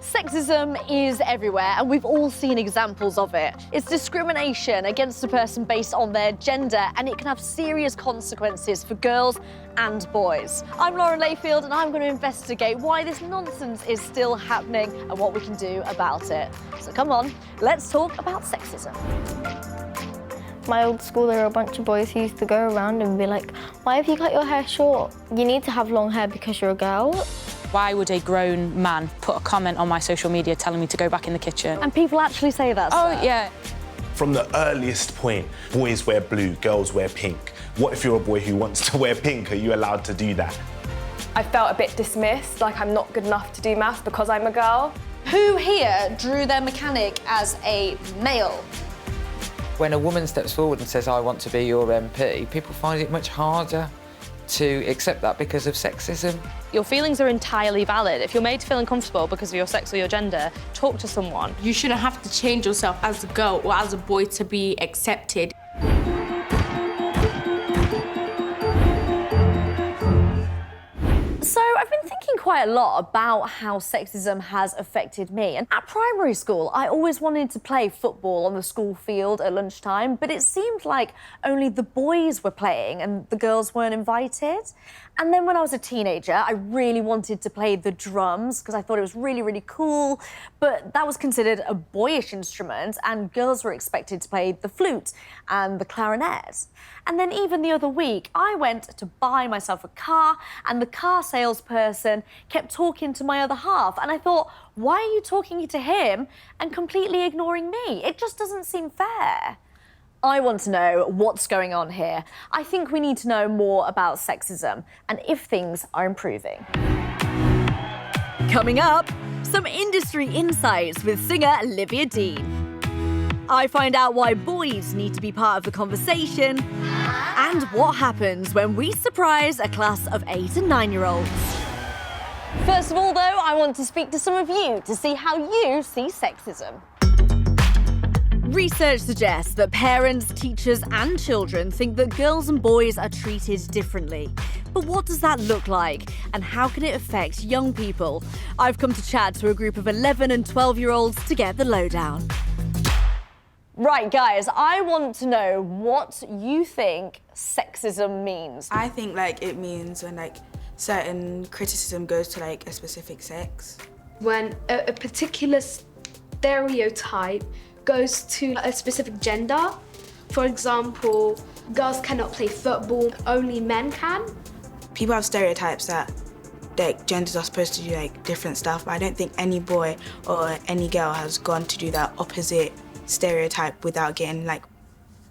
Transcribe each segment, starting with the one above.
Sexism is everywhere, and we've all seen examples of it. It's discrimination against a person based on their gender, and it can have serious consequences for girls and boys. I'm Layfield, and I'm going to investigate why this nonsense is still happening and what we can do about it. So come on, let's talk about sexism. My old school, there were a bunch of boys who used to go around and be like, why have you cut your hair short? You need to have long hair because you're a girl. Why would a grown man put a comment on my social media telling me to go back in the kitchen? And people actually say that Oh, stuff. yeah. From the earliest point, boys wear blue, girls wear pink. What if you're a boy who wants to wear pink? Are you allowed to do that? I felt a bit dismissed, like I'm not good enough to do maths because I'm a girl. Who here drew their mechanic as a male? When a woman steps forward and says, I want to be your MP, people find it much harder to accept that because of sexism. Your feelings are entirely valid. If you're made to feel uncomfortable because of your sex or your gender, talk to someone. You shouldn't have to change yourself as a girl or as a boy to be accepted. So I've been thinking quite a lot about how sexism has affected me. And at primary school, I always wanted to play football on the school field at lunchtime, but it seemed like only the boys were playing and the girls weren't invited. And then when I was a teenager, I really wanted to play the drums because I thought it was really, really cool. But that was considered a boyish instrument, and girls were expected to play the flute and the clarinet. And then even the other week, I went to buy myself a car, and the car salesperson kept talking to my other half. And I thought, why are you talking to him and completely ignoring me? It just doesn't seem fair. I want to know what's going on here. I think we need to know more about sexism and if things are improving. Coming up, some industry insights with singer Olivia Dean. I find out why boys need to be part of the conversation and what happens when we surprise a class of 8 and 9-year-olds. First of all, though, I want to speak to some of you to see how you see sexism. Research suggests that parents, teachers and children think that girls and boys are treated differently. But what does that look like? And how can it affect young people? I've come to chat to a group of 11 and 12-year-olds to get the lowdown. Right, guys, I want to know what you think sexism means. I think it means when certain criticism goes to a specific sex. When a particular stereotype goes to a specific gender. For example, girls cannot play football, only men can. People have stereotypes that genders are supposed to do different stuff, but I don't think any boy or any girl has gone to do that opposite stereotype without getting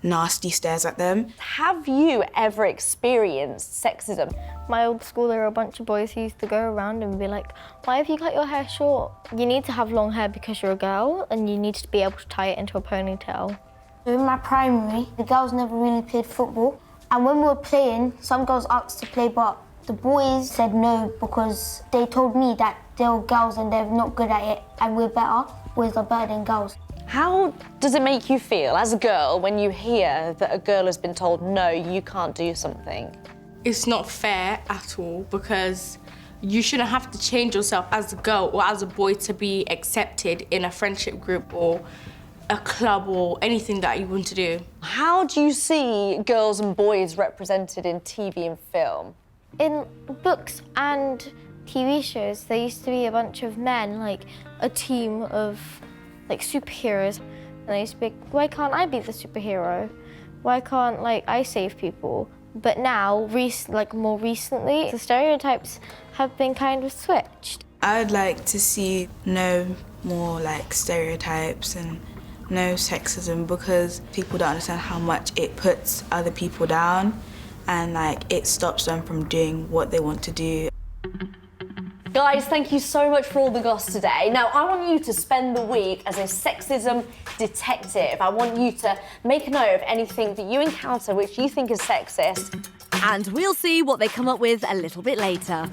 nasty stares at them. Have you ever experienced sexism? My old school, there were a bunch of boys who used to go around and be like, why have you cut your hair short? You need to have long hair because you're a girl, and you need to be able to tie it into a ponytail. In my primary, the girls never really played football. And when we were playing, some girls asked to play, but the boys said no because they told me that they were girls and they're not good at it and we're better. Boys are better than girls. How does it make you feel as a girl when you hear that a girl has been told, no, you can't do something? It's not fair at all because you shouldn't have to change yourself as a girl or as a boy to be accepted in a friendship group or a club or anything that you want to do. How do you see girls and boys represented in TV and film? In books and TV shows, there used to be a bunch of men, a team of superheroes. And they used to be like, why can't I be the superhero? Why can't I save people? But now, more recently, the stereotypes have been kind of switched. I'd like to see no more stereotypes and no sexism because people don't understand how much it puts other people down and it stops them from doing what they want to do. Guys, thank you so much for all the goss today. Now, I want you to spend the week as a sexism detective. I want you to make a note of anything that you encounter which you think is sexist, and we'll see what they come up with a little bit later.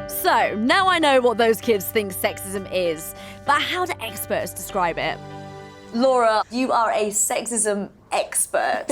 So, now I know what those kids think sexism is, but how do experts describe it? Laura, you are a sexism expert.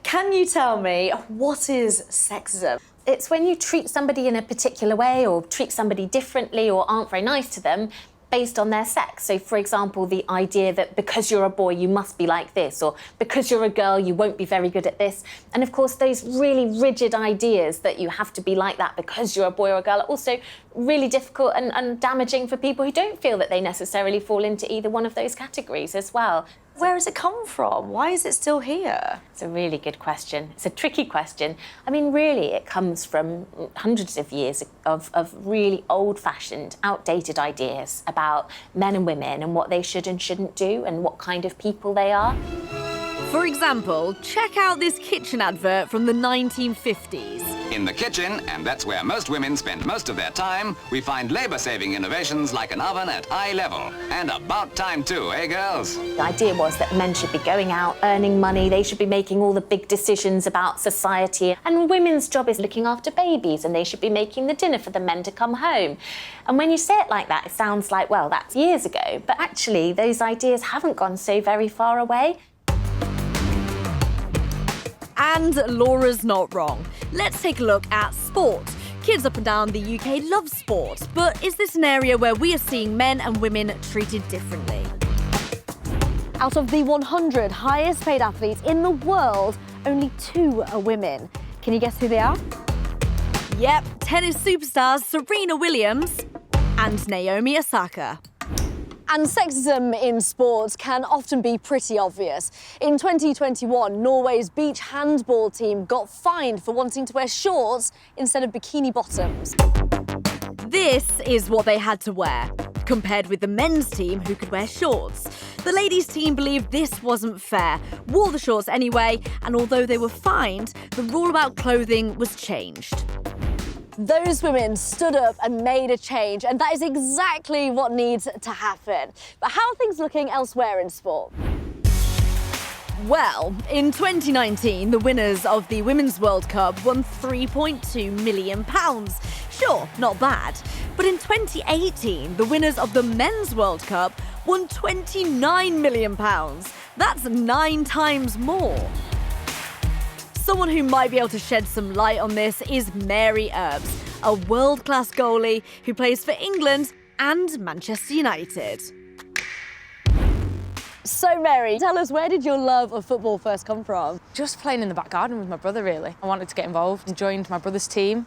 Can you tell me, what is sexism? It's when you treat somebody in a particular way or treat somebody differently or aren't very nice to them based on their sex. So, for example, the idea that because you're a boy, you must be like this, or because you're a girl, you won't be very good at this. And of course, those really rigid ideas that you have to be like that because you're a boy or a girl are also really difficult and damaging for people who don't feel that they necessarily fall into either one of those categories as well. Where has it come from? Why is it still here? It's a really good question. It's a tricky question. I mean, really, it comes from hundreds of years of really old-fashioned, outdated ideas about men and women and what they should and shouldn't do and what kind of people they are. For example, check out this kitchen advert from the 1950s. In the kitchen, and that's where most women spend most of their time, we find labour-saving innovations like an oven at eye level. And about time too, eh, girls? The idea was that men should be going out, earning money, they should be making all the big decisions about society, and women's job is looking after babies, and they should be making the dinner for the men to come home. And when you say it like that, it sounds like, well, that's years ago, but actually those ideas haven't gone so very far away. And Laura's not wrong. Let's take a look at sport. Kids up and down the UK love sport, but is this an area where we are seeing men and women treated differently? Out of the 100 highest paid athletes in the world, only 2 are women. Can you guess who they are? Yep, tennis superstars Serena Williams and Naomi Osaka. And sexism in sports can often be pretty obvious. In 2021, Norway's beach handball team got fined for wanting to wear shorts instead of bikini bottoms. This is what they had to wear, compared with the men's team who could wear shorts. The ladies' team believed this wasn't fair, wore the shorts anyway, and although they were fined, the rule about clothing was changed. Those women stood up and made a change, and that is exactly what needs to happen. But how are things looking elsewhere in sport? Well, in 2019, the winners of the Women's World Cup won £3.2 million. Sure, not bad. But in 2018, the winners of the Men's World Cup won £29 million. That's 9 times more. Someone who might be able to shed some light on this is Mary Earps, a world-class goalie who plays for England and Manchester United. So Mary, tell us, where did your love of football first come from? Just playing in the back garden with my brother, really. I wanted to get involved and joined my brother's team,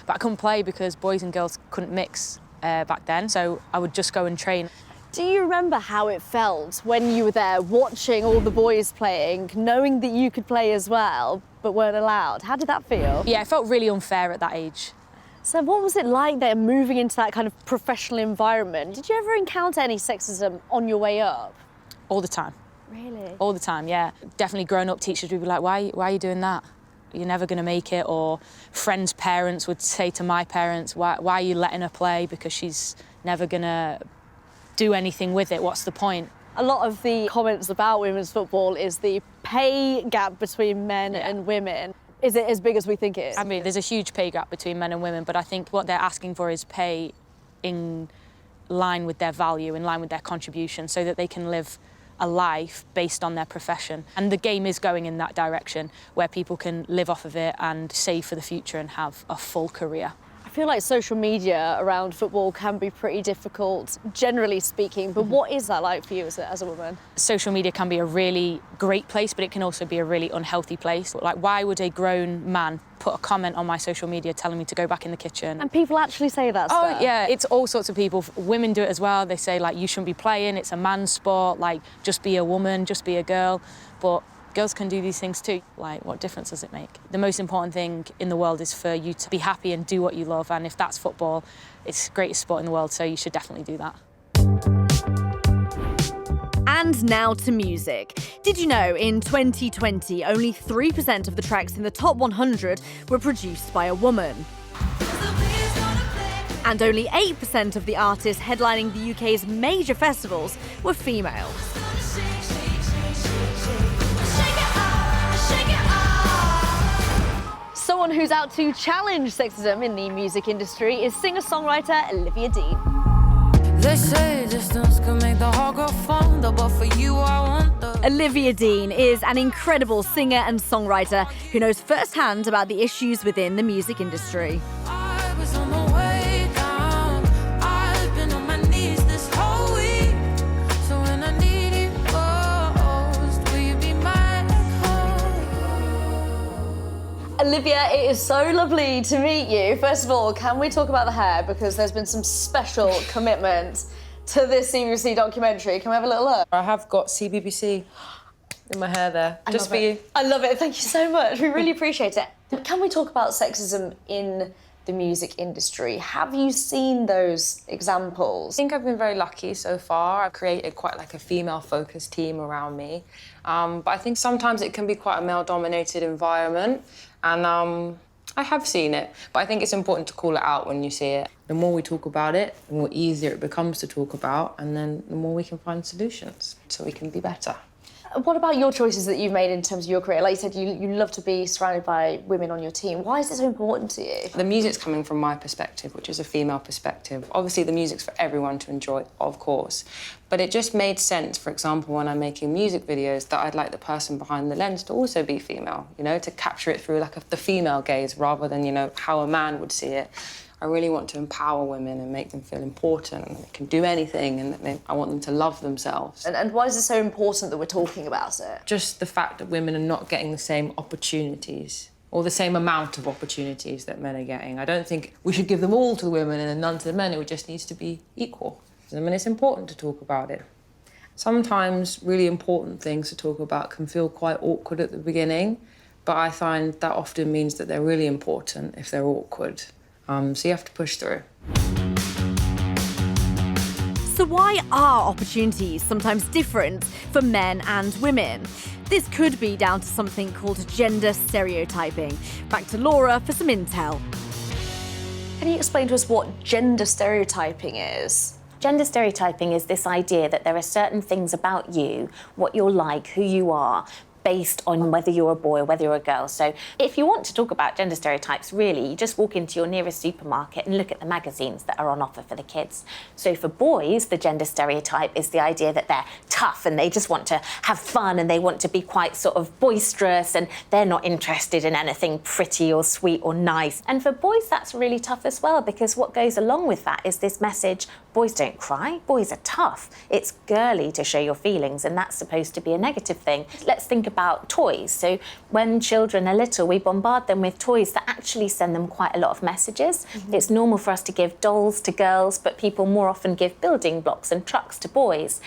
but I couldn't play because boys and girls couldn't mix back then, so I would just go and train. Do you remember how it felt when you were there watching all the boys playing, knowing that you could play as well, but weren't allowed? How did that feel? Yeah, it felt really unfair at that age. So what was it like there, moving into that kind of professional environment? Did you ever encounter any sexism on your way up? All the time. Really? All the time, yeah. Definitely growing up, teachers would be like, why are you doing that? You're never going to make it. Or friends' parents would say to my parents, why are you letting her play? Because she's never going to do anything with it. What's the point? A lot of the comments about women's football is the pay gap between men and women. Is it as big as we think it is? I mean, there's a huge pay gap between men and women, but I think what they're asking for is pay in line with their value, in line with their contribution, so that they can live a life based on their profession. And the game is going in that direction, where people can live off of it and save for the future and have a full career. I feel like social media around football can be pretty difficult, generally speaking, but what is that like for you as a woman? Social media can be a really great place, but it can also be a really unhealthy place. Like, why would a grown man put a comment on my social media telling me to go back in the kitchen? And people actually say that stuff? Oh, yeah, it's all sorts of people. Women do it as well. They say, like, you shouldn't be playing, it's a man's sport, like, just be a woman, just be a girl. But girls can do these things too. Like, what difference does it make? The most important thing in the world is for you to be happy and do what you love. And if that's football, it's the greatest sport in the world, so you should definitely do that. And now to music. Did you know in 2020, only 3% of the tracks in the top 100 were produced by a woman? And only 8% of the artists headlining the UK's major festivals were female. Someone who's out to challenge sexism in the music industry is singer-songwriter Olivia Dean. They say distance can make the heart go fonder, but for you I want the... Olivia Dean is an incredible singer and songwriter who knows firsthand about the issues within the music industry. I was on the way down. I've been on my knees this whole week. So when I need you most, will you be my echo? Olivia, it is so lovely to meet you. First of all, can we talk about the hair? Because there's been some special commitment to this CBBC documentary. Can we have a little look? I have got CBBC in my hair there, just for you. I love it, thank you so much. We really appreciate it. Can we talk about sexism in the music industry? Have you seen those examples? I think I've been very lucky so far. I've created quite like a female-focused team around me. But I think sometimes it can be quite a male-dominated environment, and I have seen it, but I think it's important to call it out when you see it. The more we talk about it, the more easier it becomes to talk about, and then the more we can find solutions so we can be better. What about your choices that you've made in terms of your career? Like you said, you love to be surrounded by women on your team. Why is it so important to you? The music's coming from my perspective, which is a female perspective. Obviously, the music's for everyone to enjoy, of course. But it just made sense, for example, when I'm making music videos, that I'd like the person behind the lens to also be female, you know, to capture it through like the female gaze rather than, you know, how a man would see it. I really want to empower women and make them feel important and they can do anything, and I want them to love themselves. And why is it so important that we're talking about it? Just the fact that women are not getting the same opportunities or the same amount of opportunities that men are getting. I don't think we should give them all to the women and none to the men. It just needs to be equal. I mean, it's important to talk about it. Sometimes really important things to talk about can feel quite awkward at the beginning, but I find that often means that they're really important if they're awkward. So you have to push through. So why are opportunities sometimes different for men and women? This could be down to something called gender stereotyping. Back to Laura for some intel. Can you explain to us what gender stereotyping is? Gender stereotyping is this idea that there are certain things about you, what you're like, who you are, based on whether you're a boy or whether you're a girl. So if you want to talk about gender stereotypes, really, you just walk into your nearest supermarket and look at the magazines that are on offer for the kids. So for boys, the gender stereotype is the idea that they're tough and they just want to have fun and they want to be quite sort of boisterous and they're not interested in anything pretty or sweet or nice. And for boys, that's really tough as well, because what goes along with that is this message: boys don't cry, boys are tough. It's girly to show your feelings, and that's supposed to be a negative thing. Let's think about toys. So when children are little, we bombard them with toys that actually send them quite a lot of messages. It's normal for us to give dolls to girls, but people more often give building blocks and trucks to boys.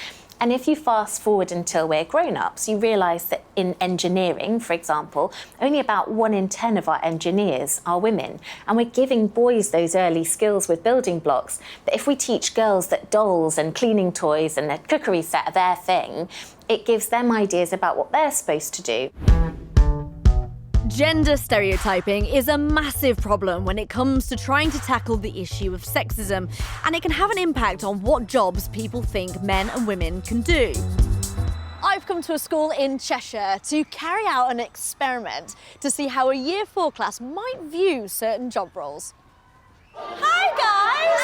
And if you fast forward until we're grown-ups, you realise that in engineering, for example, only about 1 in 10 of our engineers are women. And we're giving boys those early skills with building blocks. But if we teach girls that dolls and cleaning toys and a cookery set are their thing, it gives them ideas about what they're supposed to do. Gender stereotyping is a massive problem when it comes to trying to tackle the issue of sexism, and it can have an impact on what jobs people think men and women can do. I've come to a school in Cheshire to carry out an experiment to see how a Year 4 class might view certain job roles. Hi, guys!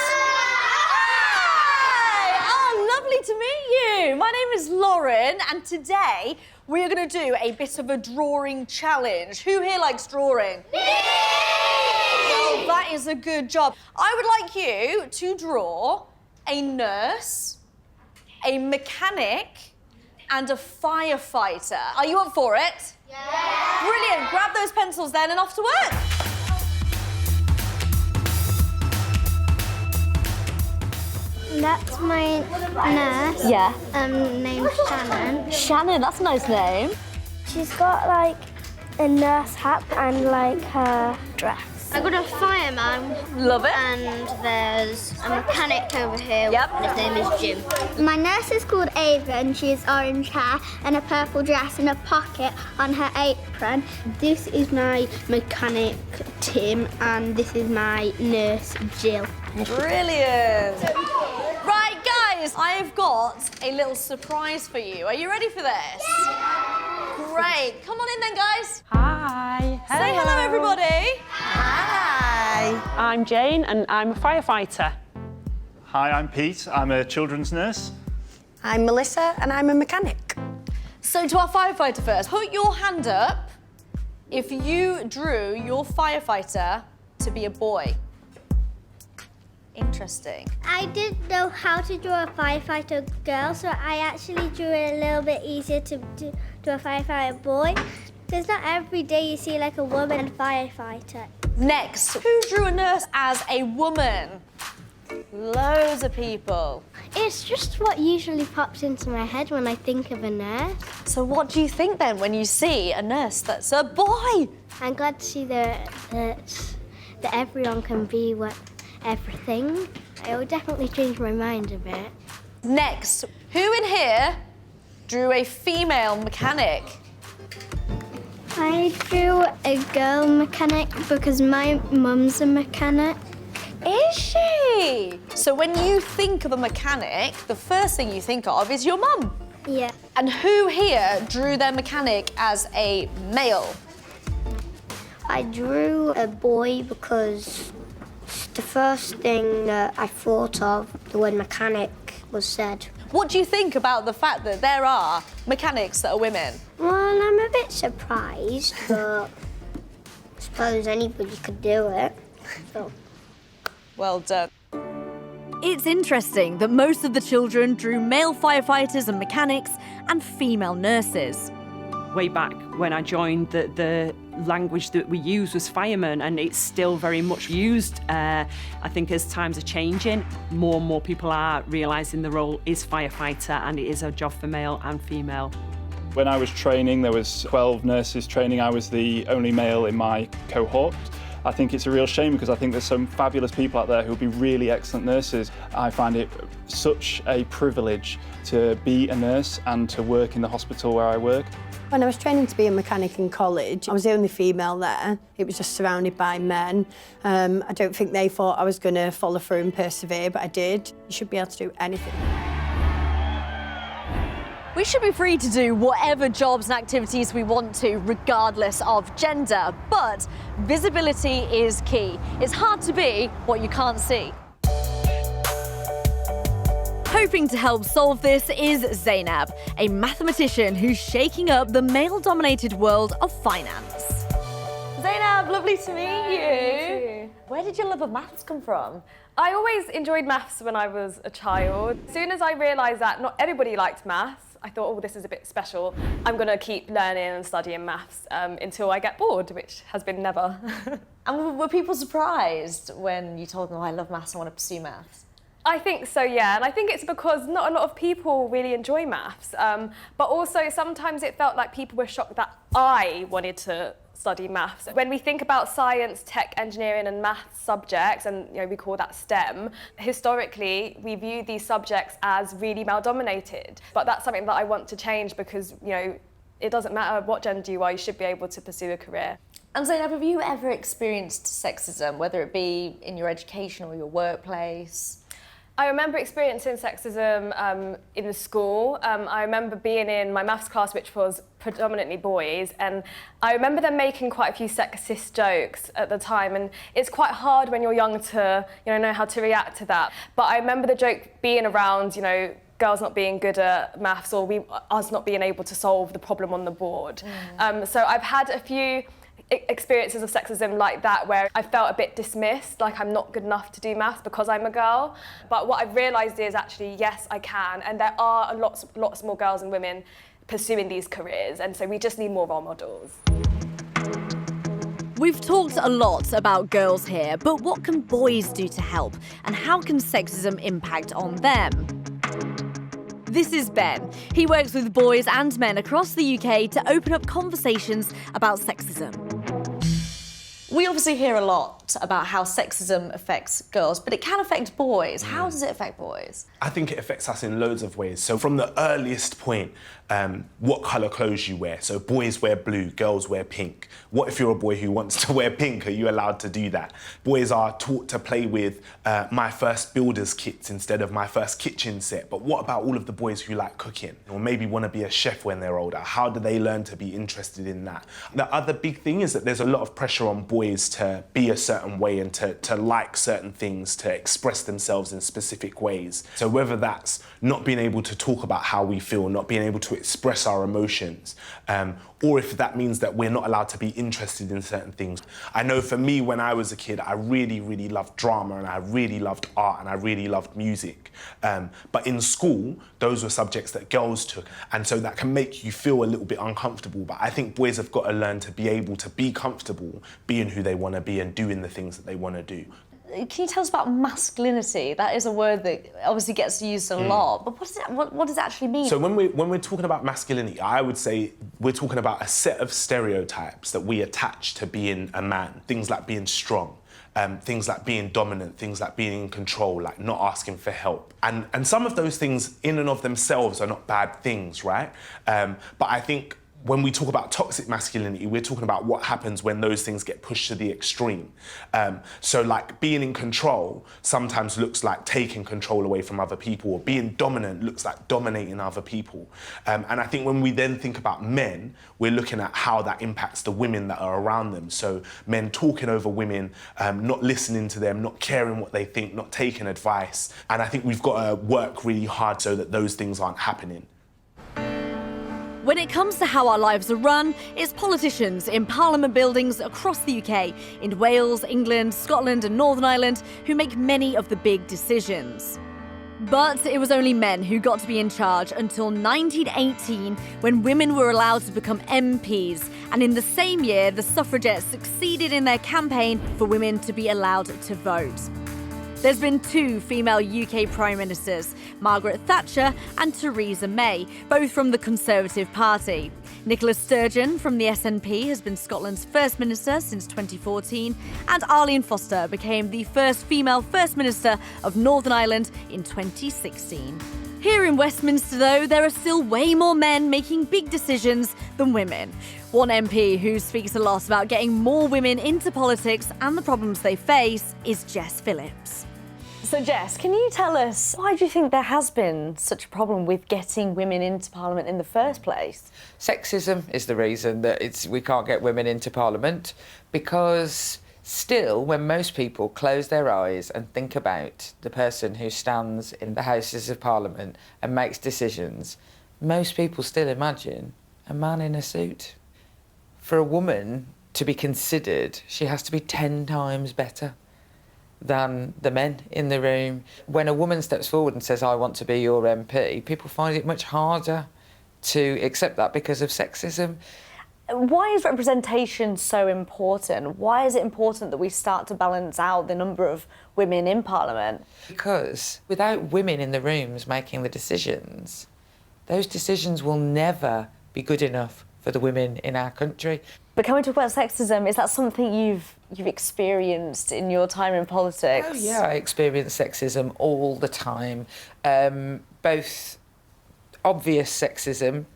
Hi! Oh, lovely to meet you. My name is Lauren, and today we are going to do a bit of a drawing challenge. Who here likes drawing? Me! Well, that is a good job. I would like you to draw a nurse, a mechanic, and a firefighter. Are you up for it? Yeah! Brilliant. Grab those pencils then and off to work. That's my nurse. Yeah. Named Shannon. Shannon, that's a nice name. She's got like a nurse hat and like her dress. I got a fireman. Love it. And there's a mechanic over here. Yep. And his name is Jim. My nurse is called Ava and she has orange hair and a purple dress and a pocket on her apron. This is my mechanic Tim and this is my nurse Jill. Brilliant. Right, guys, I've got a little surprise for you. Are you ready for this? Great. Come on in then, guys. Hi. Say hello, everybody. Hi. I'm Jane and I'm a firefighter. Hi, I'm Pete. I'm a children's nurse. I'm Melissa and I'm a mechanic. So to our firefighter first, put your hand up if you drew your firefighter to be a boy. Interesting. I didn't know how to draw a firefighter girl, so I actually drew it a little bit easier to do a firefighter boy. Because not every day you see like a woman firefighter. Next, who drew a nurse as a woman? Loads of people. It's just what usually pops into my head when I think of a nurse. So what do you think then when you see a nurse that's a boy? I'm glad to see that everyone can be everything. It would definitely change my mind a bit. Next, who in here drew a female mechanic? I drew a girl mechanic because my mum's a mechanic. Is she? So when you think of a mechanic, the first thing you think of is your mum? Yeah. And who here drew their mechanic as a male? I drew a boy because the first thing that I thought of, the word mechanic, was said. What do you think about the fact that there are mechanics that are women? Well, I'm a bit surprised, but I suppose anybody could do it. So. Well done. It's interesting that most of the children drew male firefighters and mechanics and female nurses. Way back when I joined, the language that we used was fireman, and it's still very much used. I think as times are changing, more and more people are realising the role is firefighter, and it is a job for male and female. When I was training, there was 12 nurses training. I was the only male in my cohort. I think it's a real shame because I think there's some fabulous people out there who'll be really excellent nurses. I find it such a privilege to be a nurse and to work in the hospital where I work. When I was training to be a mechanic in college, I was the only female there. It was just surrounded by men. I don't think they thought I was going to follow through and persevere, but I did. You should be able to do anything. We should be free to do whatever jobs and activities we want to, regardless of gender, but visibility is key. It's hard to be what you can't see. Hoping to help solve this is Zainab, a mathematician who's shaking up the male-dominated world of finance. Zainab, lovely to meet you. You too. Where did your love of maths come from? I always enjoyed maths when I was a child. As soon as I realised that not everybody liked maths, I thought, oh, this is a bit special. I'm going to keep learning and studying maths until I get bored, which has been never. And were people surprised when you told them, oh, I love maths, I want to pursue maths? I think so, yeah. And I think it's because not a lot of people really enjoy maths. But also sometimes it felt like people were shocked that I wanted to study maths. When we think about science, tech, engineering and maths subjects, and we call that STEM, historically we view these subjects as really male-dominated. But that's something that I want to change because, it doesn't matter what gender you are, you should be able to pursue a career. And Zainab, have you ever experienced sexism, whether it be in your education or your workplace? I remember experiencing sexism in the school. I remember being in my maths class, which was predominantly boys, and I remember them making quite a few sexist jokes at the time, and it's quite hard when you're young to know how to react to that. But I remember the joke being around, girls not being good at maths or us not being able to solve the problem on the board. So I've had a few experiences of sexism like that where I felt a bit dismissed, like I'm not good enough to do maths because I'm a girl. But what I've realised is actually, yes, I can, and there are lots more girls and women pursuing these careers, and so we just need more role models. We've talked a lot about girls here, but what can boys do to help? And how can sexism impact on them? This is Ben. He works with boys and men across the UK to open up conversations about sexism. We obviously hear a lot about how sexism affects girls, but it can affect boys. How does it affect boys? I think it affects us in loads of ways. So from the earliest point, what colour clothes you wear. So boys wear blue, girls wear pink. What if you're a boy who wants to wear pink? Are you allowed to do that? Boys are taught to play with my first builder's kits instead of my first kitchen set. But what about all of the boys who like cooking or maybe want to be a chef when they're older? How do they learn to be interested in that? The other big thing is that there's a lot of pressure on boys boys to be a certain way and to like certain things, to express themselves in specific ways. So whether that's not being able to talk about how we feel, not being able to express our emotions, or if that means that we're not allowed to be interested in certain things. I know for me, when I was a kid, I really, really loved drama and I really loved art and I really loved music. But in school, those were subjects that girls took. And so that can make you feel a little bit uncomfortable. But I think boys have got to learn to be able to be comfortable being who they want to be and doing the things that they want to do. Can you tell us about masculinity? That is a word that obviously gets used a lot, but what does it actually mean? So when we're talking about masculinity, I would say we're talking about a set of stereotypes that we attach to being a man. Things like being strong, things like being dominant, things like being in control, like not asking for help. And some of those things in and of themselves are not bad things, right? But I think when we talk about toxic masculinity, we're talking about what happens when those things get pushed to the extreme. So like being in control sometimes looks like taking control away from other people, or being dominant looks like dominating other people. And I think when we then think about men, we're looking at how that impacts the women that are around them. So men talking over women, not listening to them, not caring what they think, not taking advice. And I think we've got to work really hard so that those things aren't happening. When it comes to how our lives are run, it's politicians in Parliament buildings across the UK, in Wales, England, Scotland and Northern Ireland, who make many of the big decisions. But it was only men who got to be in charge until 1918, when women were allowed to become MPs. And in the same year, the suffragettes succeeded in their campaign for women to be allowed to vote. There's been 2 female UK Prime Ministers, Margaret Thatcher and Theresa May, both from the Conservative Party. Nicola Sturgeon from the SNP has been Scotland's First Minister since 2014, and Arlene Foster became the first female First Minister of Northern Ireland in 2016. Here in Westminster, though, there are still way more men making big decisions than women. One MP who speaks a lot about getting more women into politics and the problems they face is Jess Phillips. So Jess, can you tell us, why do you think there has been such a problem with getting women into Parliament in the first place? Sexism is the reason that we can't get women into Parliament, because still, when most people close their eyes and think about the person who stands in the Houses of Parliament and makes decisions, most people still imagine a man in a suit. For a woman to be considered, she has to be 10 times better than the men in the room. When a woman steps forward and says, I want to be your MP, people find it much harder to accept that because of sexism. Why is representation so important? Why is it important that we start to balance out the number of women in Parliament? Because without women in the rooms making the decisions, those decisions will never be good enough for the women in our country. But can we talk about sexism? Is that something you've experienced in your time in politics? Oh yeah, I experience sexism all the time. Both obvious sexism,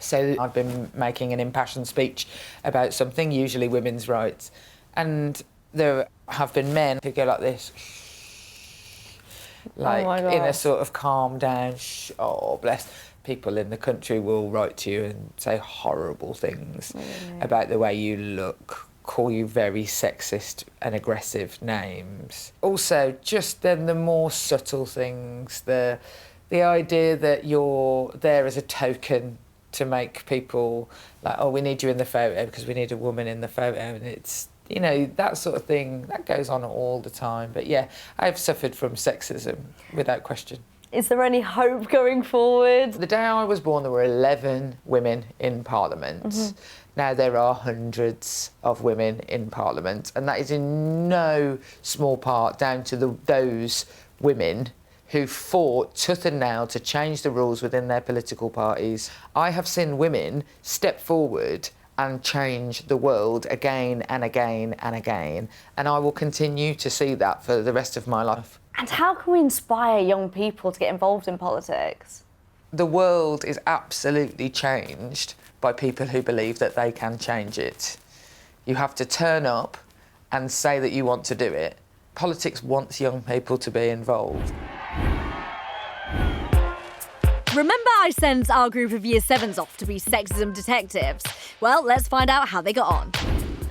so I've been making an impassioned speech about something, usually women's rights, and there have been men who go like this, like in a sort of calm down, oh bless. People in the country will write to you and say horrible things about the way you look, call you very sexist and aggressive names. Also, just then the more subtle things, the idea that you're there as a token to make people like, oh, we need you in the photo because we need a woman in the photo, and it's, you know, that sort of thing, that goes on all the time. But yeah, I've suffered from sexism without question. Is there any hope going forward? The day I was born, there were 11 women in Parliament. Now there are hundreds of women in Parliament, and that is in no small part down to those women who fought tooth and nail to change the rules within their political parties. I have seen women step forward and change the world again and again and again, and I will continue to see that for the rest of my life. And how can we inspire young people to get involved in politics? The world is absolutely changed by people who believe that they can change it. You have to turn up and say that you want to do it. Politics wants young people to be involved. Remember I sent our group of Year 7s off to be Sexism Detectives? Well, let's find out how they got on.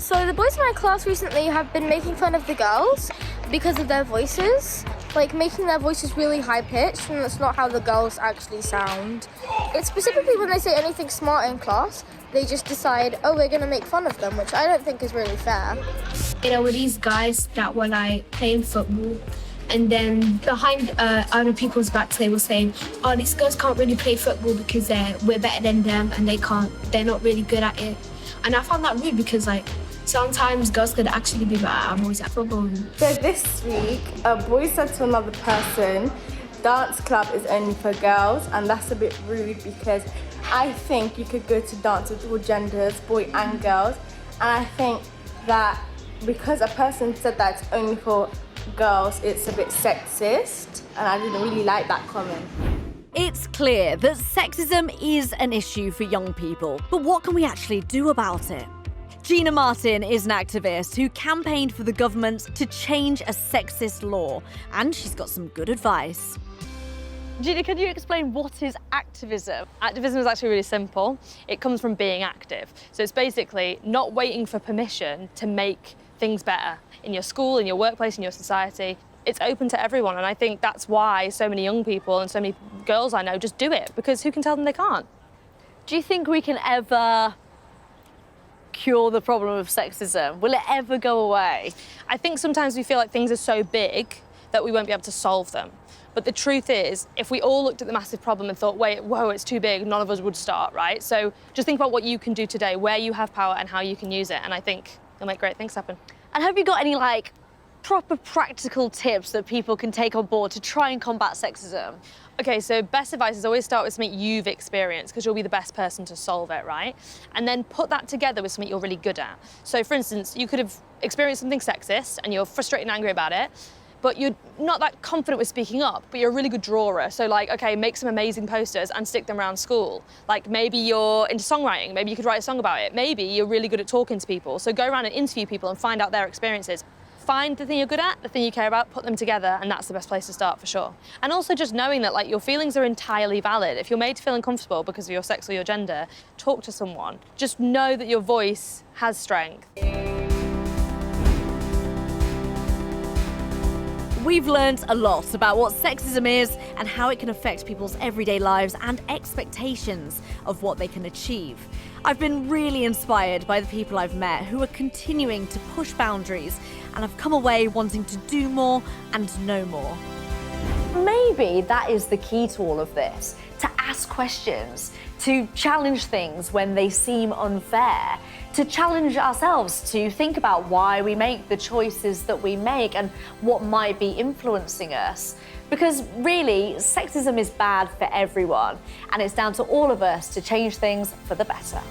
So the boys in my class recently have been making fun of the girls because of their voices, like making their voices really high-pitched, and that's not how the girls actually sound. It's specifically when they say anything smart in class, they just decide, oh, we're gonna make fun of them, which I don't think is really fair. There were these guys that were like playing football, and then behind other people's backs they were saying, oh, these girls can't really play football because we're better than them and they're not really good at it. And I found that rude because like sometimes girls could actually be better at boys at football. So this week, a boy said to another person, dance club is only for girls, and that's a bit rude because I think you could go to dance with all genders, boy and girls, and I think that because a person said that it's only for girls, it's a bit sexist, and I didn't really like that comment. It's clear that sexism is an issue for young people, but what can we actually do about it? Gina Martin is an activist who campaigned for the government to change a sexist law, and she's got some good advice. Gina, can you explain what is activism? Activism is actually really simple. It comes from being active. So it's basically not waiting for permission to make things better in your school, in your workplace, in your society. It's open to everyone, and I think that's why so many young people and so many girls I know just do it, because who can tell them they can't? Do you think we can ever cure the problem of sexism? Will it ever go away? I think sometimes we feel like things are so big that we won't be able to solve them. But the truth is, if we all looked at the massive problem and thought, wait, whoa, it's too big, none of us would start, right? So just think about what you can do today, where you have power and how you can use it, and I think you'll make great things happen. And have you got any, like, proper practical tips that people can take on board to try and combat sexism? Okay, so best advice is always start with something you've experienced, because you'll be the best person to solve it, right? And then put that together with something you're really good at. So for instance, you could have experienced something sexist and you're frustrated and angry about it, but you're not that confident with speaking up, but you're a really good drawer. So like, okay, make some amazing posters and stick them around school. Like maybe you're into songwriting, maybe you could write a song about it. Maybe you're really good at talking to people. So go around and interview people and find out their experiences. Find the thing you're good at, the thing you care about, put them together, and that's the best place to start for sure. And also just knowing that like your feelings are entirely valid. If you're made to feel uncomfortable because of your sex or your gender, talk to someone. Just know that your voice has strength. We've learned a lot about what sexism is and how it can affect people's everyday lives and expectations of what they can achieve. I've been really inspired by the people I've met who are continuing to push boundaries, and I've come away wanting to do more and know more. Maybe that is the key to all of this, to ask questions, to challenge things when they seem unfair, to challenge ourselves to think about why we make the choices that we make and what might be influencing us. Because really, sexism is bad for everyone, and it's down to all of us to change things for the better.